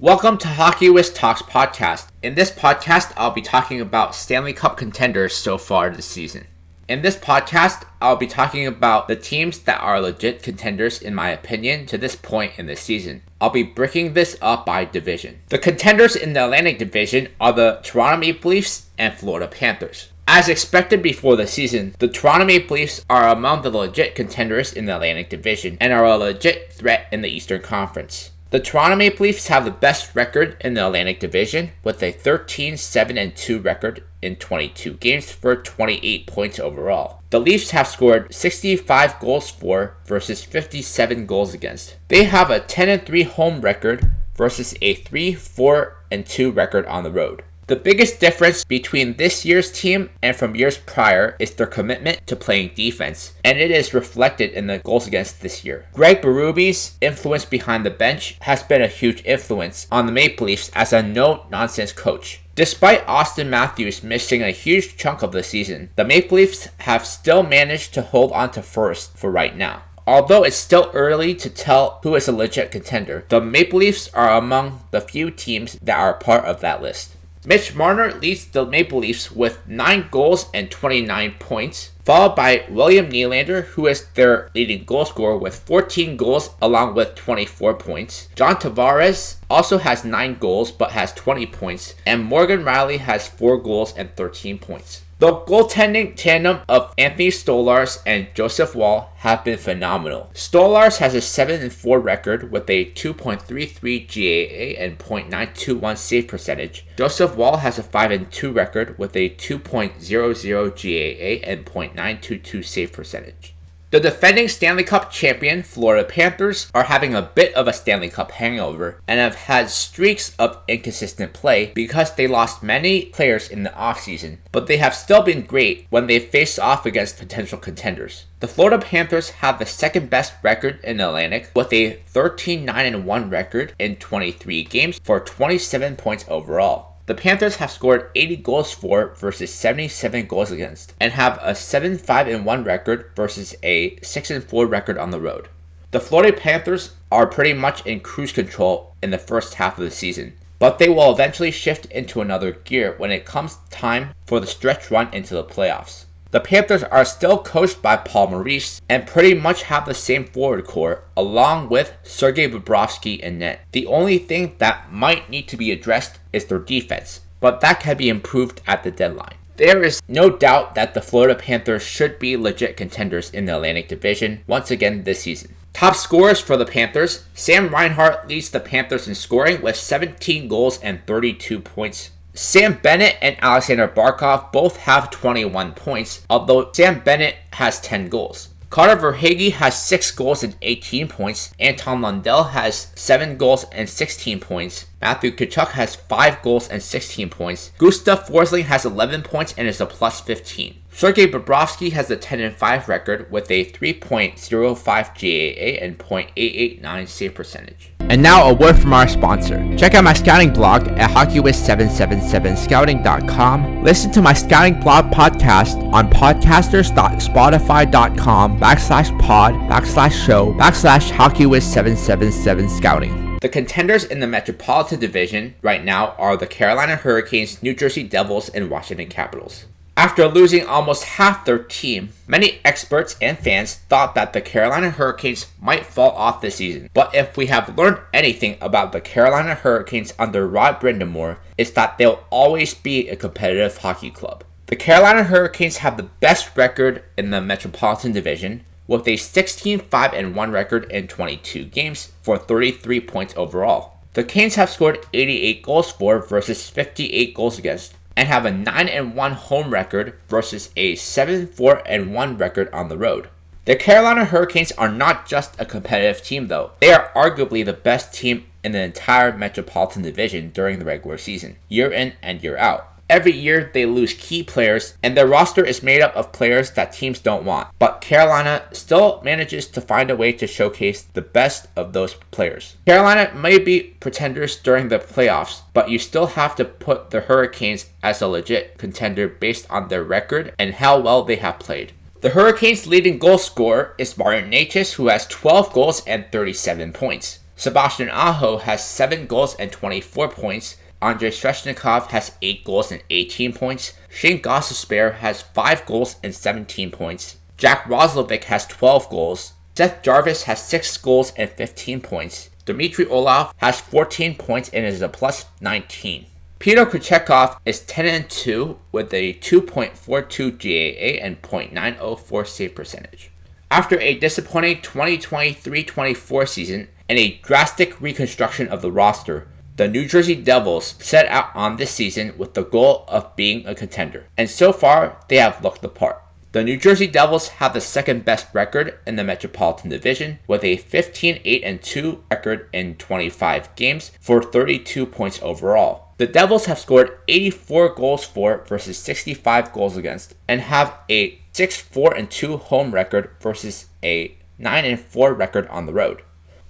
Welcome to Hockey Whiz Talks podcast. In this podcast, I'll be talking about Stanley Cup Contenders so far this season. In this podcast, I'll be talking about the teams that are legit contenders in my opinion to this point in the season. I'll be breaking this up by division. The contenders in the Atlantic Division are the Toronto Maple Leafs and Florida Panthers. As expected before the season, the Toronto Maple Leafs are among the legit contenders in the Atlantic Division and are a legit threat in the Eastern Conference. The Toronto Maple Leafs have the best record in the Atlantic Division with a 13-7-2 record in 22 games for 28 points overall. The Leafs have scored 65 goals for versus 57 goals against. They have a 10-3 home record versus a 3-4-2 record on the road. The biggest difference between this year's team and from years prior is their commitment to playing defense, and it is reflected in the goals against this year. Greg Berube's influence behind the bench has been a huge influence on the Maple Leafs as a no-nonsense coach. Despite Austin Matthews missing a huge chunk of the season, the Maple Leafs have still managed to hold on to first for right now. Although it's still early to tell who is a legit contender, the Maple Leafs are among the few teams that are part of that list. Mitch Marner leads the Maple Leafs with 9 goals and 29 points, followed by William Nylander, who is their leading goal scorer with 14 goals along with 24 points. John Tavares also has 9 goals but has 20 points, and Morgan Rielly has 4 goals and 13 points. The goaltending tandem of Anthony Stolarz and Joseph Woll have been phenomenal. Stolarz has a 7-4 record with a 2.33 GAA and .921 save percentage. Joseph Woll has a 5-2 record with a 2.00 GAA and .922 save percentage. The defending Stanley Cup champion Florida Panthers are having a bit of a Stanley Cup hangover and have had streaks of inconsistent play because they lost many players in the offseason, but they have still been great when they face off against potential contenders. The Florida Panthers have the second best record in the Atlantic with a 13-9-1 record in 23 games for 27 points overall. The Panthers have scored 80 goals for versus 77 goals against, and have a 7-5-1 record versus a 6-4 record on the road. The Florida Panthers are pretty much in cruise control in the first half of the season, but they will eventually shift into another gear when it comes time for the stretch run into the playoffs. The Panthers are still coached by Paul Maurice and pretty much have the same forward core along with Sergei Bobrovsky in net. The only thing that might need to be addressed is their defense, but that can be improved at the deadline. There is no doubt that the Florida Panthers should be legit contenders in the Atlantic Division once again this season. Top scorers for the Panthers: Sam Reinhart leads the Panthers in scoring with 17 goals and 32 points. Sam Bennett and Alexander Barkov both have 21 points, although Sam Bennett has 10 goals. Carter Verhaeghe has 6 goals and 18 points. Anton Lundell has 7 goals and 16 points. Matthew Tkachuk has 5 goals and 16 points. Gustav Forsling has 11 points and is a plus 15. Sergei Bobrovsky has a 10-5 record with a 3.05 GAA and .889 save percentage. And now a word from our sponsor. Check out my scouting blog at HockeyWiz777scouting.com. Listen to my scouting blog podcast on podcasters.spotify.com/pod/show/HockeyWiz777scouting. The contenders in the Metropolitan Division right now are the Carolina Hurricanes, New Jersey Devils, and Washington Capitals. After losing almost half their team, many experts and fans thought that the Carolina Hurricanes might fall off this season. But if we have learned anything about the Carolina Hurricanes under Rod Brind'Amour, it's that they'll always be a competitive hockey club. The Carolina Hurricanes have the best record in the Metropolitan Division, with a 16-5-1 record in 22 games for 33 points overall. The Canes have scored 88 goals for versus 58 goals against, and have a 9-1 home record versus a 7-4-1 record on the road. The Carolina Hurricanes are not just a competitive team though. They are arguably the best team in the entire Metropolitan Division during the regular season, year in and year out. Every year they lose key players, and their roster is made up of players that teams don't want. But Carolina still manages to find a way to showcase the best of those players. Carolina may be pretenders during the playoffs, but you still have to put the Hurricanes as a legit contender based on their record and how well they have played. The Hurricanes' leading goal scorer is Martin Necas, who has 12 goals and 37 points. Sebastian Aho has 7 goals and 24 points. Andrei Svechnikov has 8 goals and 18 points. Shane Gostisbehere has 5 goals and 17 points. Jack Roslovic has 12 goals. Seth Jarvis has 6 goals and 15 points. Dmitry Orlov has 14 points and is a plus 19. Peter Kochetkov is 10-2 with a 2.42 GAA and .904 save percentage. After a disappointing 2023-24 season and a drastic reconstruction of the roster, the New Jersey Devils set out on this season with the goal of being a contender, and so far they have looked the part. The New Jersey Devils have the second best record in the Metropolitan Division with a 15-8-2 record in 25 games for 32 points overall. The Devils have scored 84 goals for versus 65 goals against and have a 6-4-2 home record versus a 9-4 record on the road.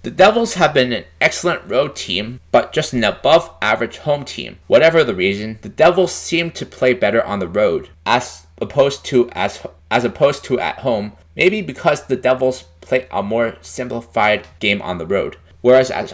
The Devils have been an excellent road team, but just an above average home team. Whatever the reason, the Devils seem to play better on the road as opposed to at home, maybe because the Devils play a more simplified game on the road, whereas at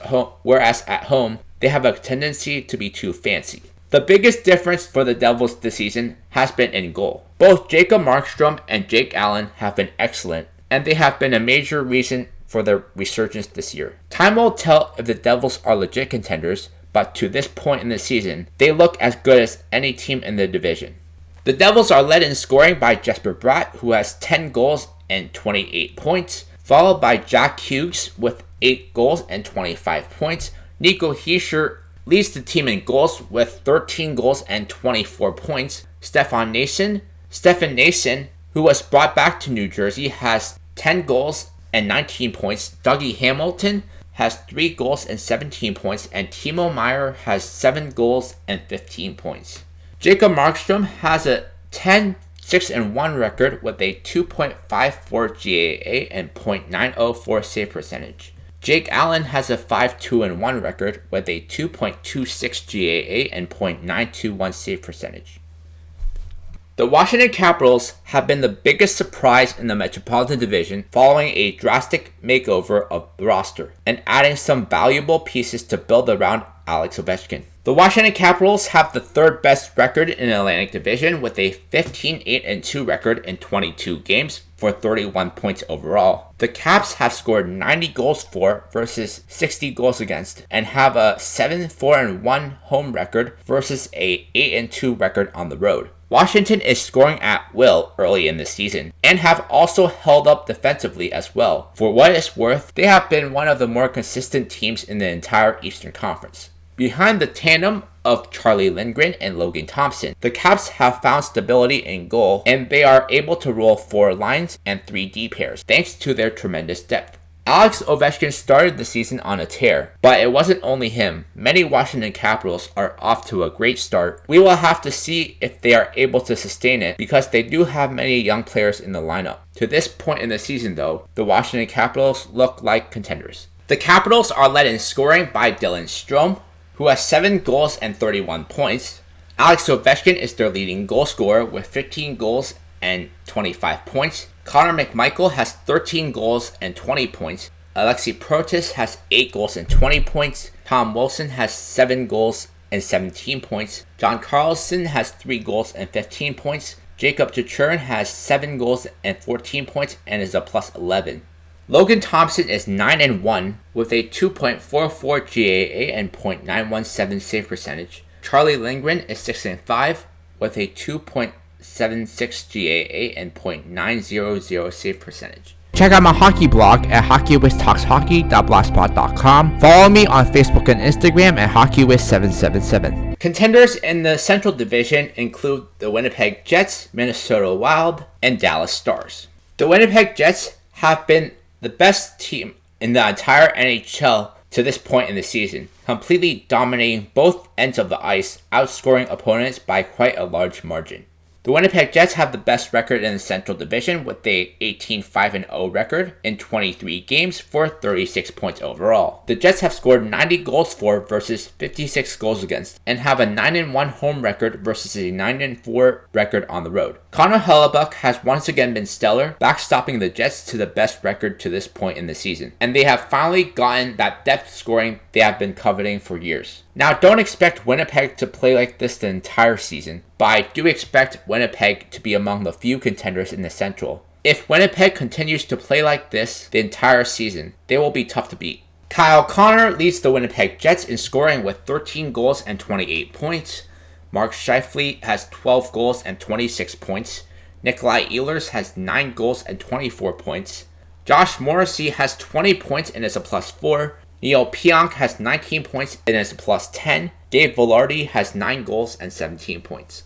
home they have a tendency to be too fancy. The biggest difference for the Devils this season has been in goal. Both Jacob Markstrom and Jake Allen have been excellent, and they have been a major reason for their resurgence this year. Time will tell if the Devils are legit contenders, but to this point in the season, they look as good as any team in the division. The Devils are led in scoring by Jesper Bratt, who has 10 goals and 28 points, followed by Jack Hughes with 8 goals and 25 points. Nico Hischier leads the team in goals with 13 goals and 24 points. Stefan Noesen, who was brought back to New Jersey, has 10 goals and 19 points. Dougie Hamilton has 3 goals and 17 points, and Timo Meier has 7 goals and 15 points. Jacob Markstrom has a 10-6-1 record with a 2.54 GAA and .904 save percentage. Jake Allen has a 5-2-1 record with a 2.26 GAA and .921 save percentage. The Washington Capitals have been the biggest surprise in the Metropolitan Division following a drastic makeover of the roster and adding some valuable pieces to build around Alex Ovechkin. The Washington Capitals have the third best record in the Atlantic Division with a 15-8-2 record in 22 games for 31 points overall. The Caps have scored 90 goals for versus 60 goals against and have a 7-4-1 home record versus a 8-2 record on the road. Washington is scoring at will early in the season and have also held up defensively as well. For what it's worth, they have been one of the more consistent teams in the entire Eastern Conference. Behind the tandem of Charlie Lindgren and Logan Thompson, the Caps have found stability in goal and they are able to roll 4 lines and 3 D pairs thanks to their tremendous depth. Alex Ovechkin started the season on a tear, but it wasn't only him. Many Washington Capitals are off to a great start. We will have to see if they are able to sustain it because they do have many young players in the lineup. To this point in the season though, the Washington Capitals look like contenders. The Capitals are led in scoring by Dylan Strome, who has 7 goals and 31 points. Alex Ovechkin is their leading goal scorer with 15 goals and 25 points. Connor McMichael has 13 goals and 20 points. Alexei Protas has 8 goals and 20 points. Tom Wilson has 7 goals and 17 points. John Carlson has 3 goals and 15 points. Jacob Chichurin has 7 goals and 14 points and is a plus 11. Logan Thompson is 9-1 with a 2.44 GAA and .917 save percentage. Charlie Lindgren is 6-5 with a 2.76 GAA and .900 save percentage. Check out my hockey blog at hockeywithtalkshockey.blogspot.com. Follow me on Facebook and Instagram at hockeywith777. Contenders in the Central Division include the Winnipeg Jets, Minnesota Wild, and Dallas Stars. The Winnipeg Jets have been the best team in the entire NHL to this point in the season, completely dominating both ends of the ice, outscoring opponents by quite a large margin. The Winnipeg Jets have the best record in the Central Division with a 18-5-0 record in 23 games for 36 points overall. The Jets have scored 90 goals for versus 56 goals against and have a 9-1 home record versus a 9-4 record on the road. Connor Hellebuyck has once again been stellar, backstopping the Jets to the best record to this point in the season, and they have finally gotten that depth scoring they have been coveting for years. Now, don't expect Winnipeg to play like this the entire season, but I do expect Winnipeg to be among the few contenders in the Central. If Winnipeg continues to play like this the entire season, they will be tough to beat. Kyle Connor leads the Winnipeg Jets in scoring with 13 goals and 28 points. Mark Scheifele has 12 goals and 26 points. Nikolai Ehlers has 9 goals and 24 points. Josh Morrissey has 20 points and is a +4. Neil Pionk has 19 points and is a +10. Dave Velarde has 9 goals and 17 points.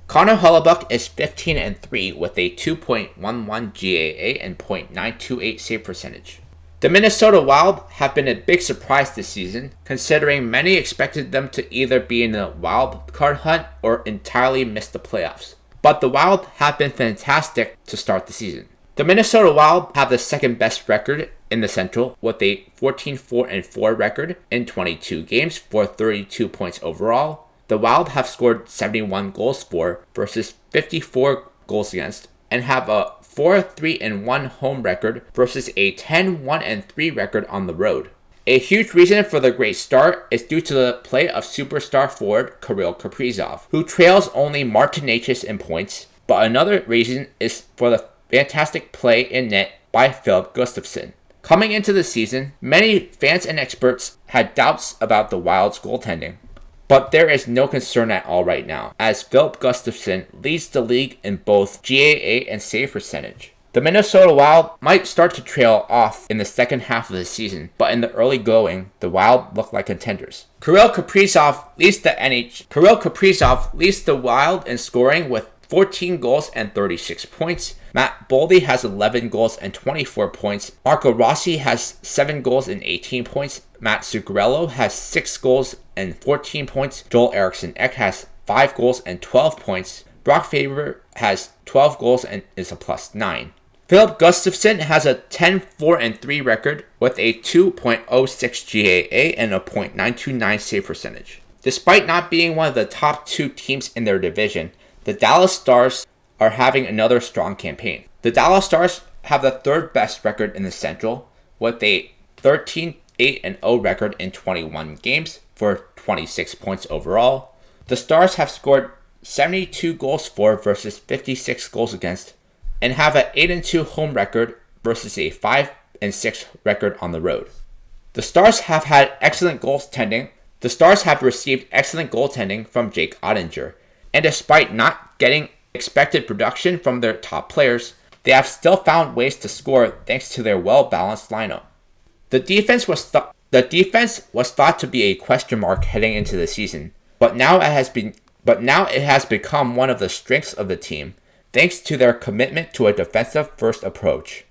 Connor Hellebuyck is 15-3 with a 2.11 GAA and .928 save percentage. The Minnesota Wild have been a big surprise this season, considering many expected them to either be in the wild card hunt or entirely miss the playoffs. But the Wild have been fantastic to start the season. The Minnesota Wild have the second best record in the Central with a 14-4-4 record in 22 games for 32 points overall. The Wild have scored 71 goals for versus 54 goals against and have a 4-3-1 home record versus a 10-1-3 record on the road. A huge reason for the great start is due to the play of superstar forward Kirill Kaprizov, who trails only Martin Necas in points, but another reason is for the fantastic play in net by Filip Gustavsson. Coming into the season, many fans and experts had doubts about the Wild's goaltending, but there is no concern at all right now, as Filip Gustavsson leads the league in both GAA and save percentage. The Minnesota Wild might start to trail off in the second half of the season, but in the early going, the Wild look like contenders. Kirill Kaprizov leads the Wild in scoring with 14 goals and 36 points. Matt Boldy has 11 goals and 24 points. Marco Rossi has 7 goals and 18 points. Matt Zuccarello has 6 goals and 14 points. Joel Eriksson Ek has 5 goals and 12 points. Brock Faber has 12 goals and is a +9. Filip Gustavsson has a 10-4-3 record with a 2.06 GAA and a .929 save percentage. Despite not being one of the top 2 teams in their division, the Dallas Stars are having another strong campaign. The Dallas Stars have the third best record in the Central with a 13-8-0 record in 21 games for 26 points overall. The Stars have scored 72 goals for versus 56 goals against and have an 8-2 home record versus a 5-6 record on the road. The Stars have had excellent goaltending. The Stars have received excellent goaltending from Jake Ottinger, and despite not getting expected production from their top players, they have still found ways to score thanks to their well-balanced lineup. The defense was thought to be a question mark heading into the season, but now it has become one of the strengths of the team, thanks to their commitment to a defensive-first approach.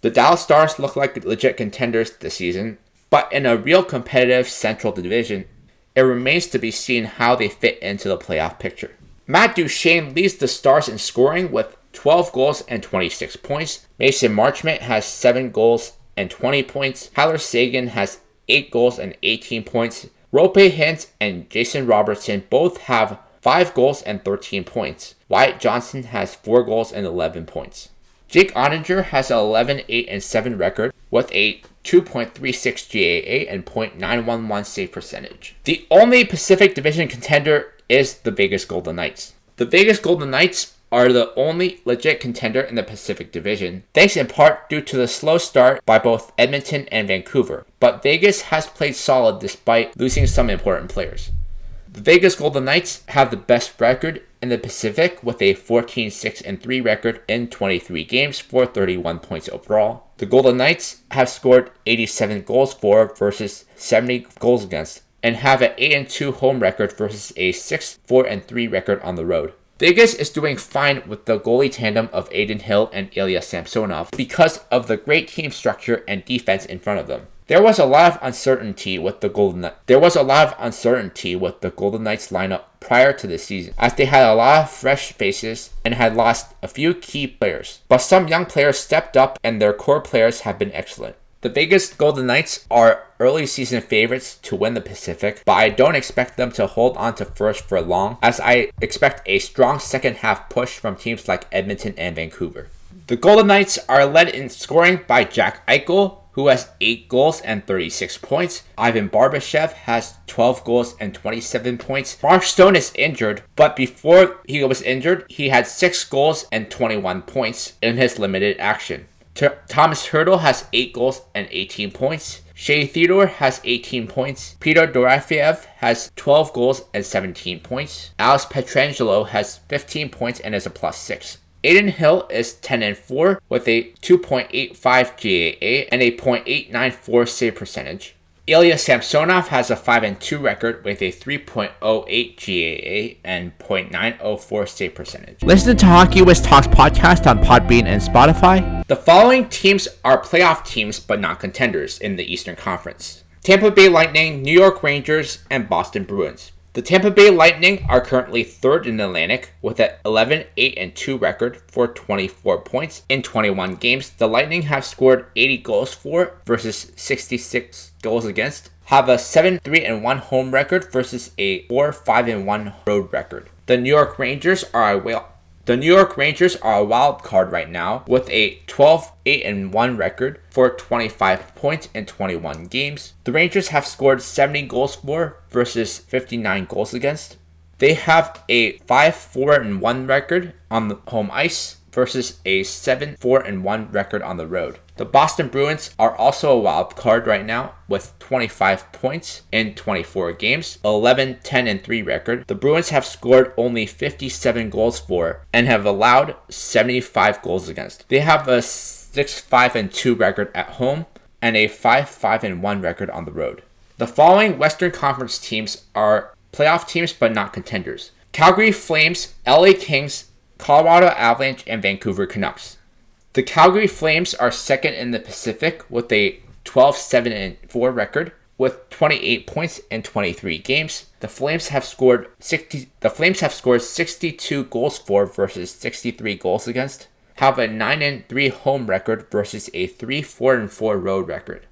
The Dallas Stars look like legit contenders this season, but in a real competitive Central Division, it remains to be seen how they fit into the playoff picture. Matt Duchene leads the Stars in scoring with 12 goals and 26 points. Mason Marchment has 7 goals and 20 points. Tyler Seguin has 8 goals and 18 points. Rope Hintz and Jason Robertson both have 5 goals and 13 points. Wyatt Johnson has 4 goals and 11 points. Jake Ottinger has an 11-8-7 record with a 2.36 GAA and .911 save percentage. The only Pacific Division contender is the Vegas Golden Knights. The Vegas Golden Knights are the only legit contender in the Pacific Division, thanks in part due to the slow start by both Edmonton and Vancouver, but Vegas has played solid despite losing some important players. The Vegas Golden Knights have the best record in the Pacific with a 14-6-3 record in 23 games for 31 points overall. The Golden Knights have scored 87 goals for versus 70 goals against and have an 8-2 home record versus a 6-4-3 record on the road. Vegas is doing fine with the goalie tandem of Adin Hill and Ilya Samsonov because of the great team structure and defense in front of them. There was a lot of uncertainty with the Golden Knights lineup prior to the season, as they had a lot of fresh faces and had lost a few key players. But some young players stepped up and their core players have been excellent. The Vegas Golden Knights are early season favorites to win the Pacific, but I don't expect them to hold on to first for long, as I expect a strong second half push from teams like Edmonton and Vancouver. The Golden Knights are led in scoring by Jack Eichel, who has 8 goals and 36 points. Ivan Barbashev has 12 goals and 27 points. Mark Stone is injured, but before he was injured, he had 6 goals and 21 points in his limited action. Thomas Hertl has 8 goals and 18 points. Shea Theodore has 18 points. Peter Dorofeyev has 12 goals and 17 points. Alex Pietrangelo has 15 points and is a +6. Aiden Hill is 10-4 with a 2.85 GAA and a .894 save percentage. Ilya Samsonov has a 5-2 record with a 3.08 GAA and .904 save percentage. Listen to Hockey West Talks podcast on Podbean and Spotify. The following teams are playoff teams but not contenders in the Eastern Conference: Tampa Bay Lightning, New York Rangers, and Boston Bruins. The Tampa Bay Lightning are currently third in the Atlantic with an 11-8-2 record for 24 points in 21 games. The Lightning have scored 80 goals for versus 66 goals against, have a 7-3-1 home record versus a 4-5-1 road record. The New York Rangers are a wild card right now with a 12-8-1 record for 25 points in 21 games. The Rangers have scored 70 goals for versus 59 goals against. They have a 5-4-1 record on the home ice versus a 7-4-1 record on the road. The Boston Bruins are also a wild card right now with 25 points in 24 games, 11-10-3 record. The Bruins have scored only 57 goals for and have allowed 75 goals against. They have a 6-5-2 record at home and a 5-5-1 record on the road. The following Western Conference teams are playoff teams but not contenders: Calgary Flames, LA Kings, Colorado Avalanche, and Vancouver Canucks. The Calgary Flames are second in the Pacific with a 12-7-4 record with 28 points in 23 games. The Flames have scored 62 goals for versus 63 goals against, have a 9-3 home record versus a 3-4-4 road record.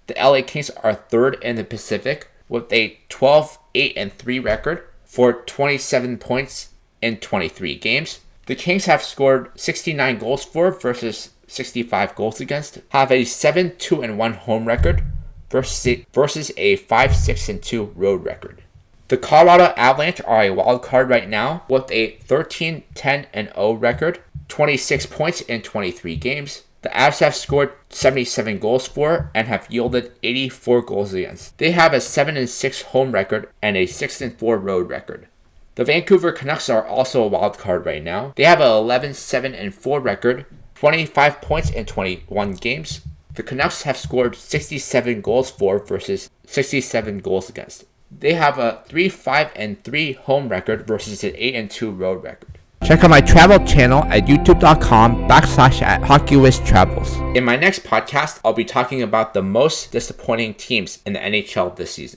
The LA Kings are third in the Pacific with a 12-8-3 record for 27 points in 23 games. The Kings have scored 69 goals for versus 65 goals against, have a 7-2-1 home record versus a 5-6-2 road record. The Colorado Avalanche are a wild card right now with a 13-10-0 record, 26 points in 23 games. The Avs have scored 77 goals for and have yielded 84 goals against. They have a 7-6 home record and a 6-4 road record. The Vancouver Canucks are also a wild card right now. They have an 11-7-4 record, 25 points in 21 games. The Canucks have scored 67 goals for versus 67 goals against. They have a 3-5-3 home record versus an 8-2 road record. Check out my travel channel at youtube.com/HockeyWizTravels. In my next podcast, I'll be talking about the most disappointing teams in the NHL this season.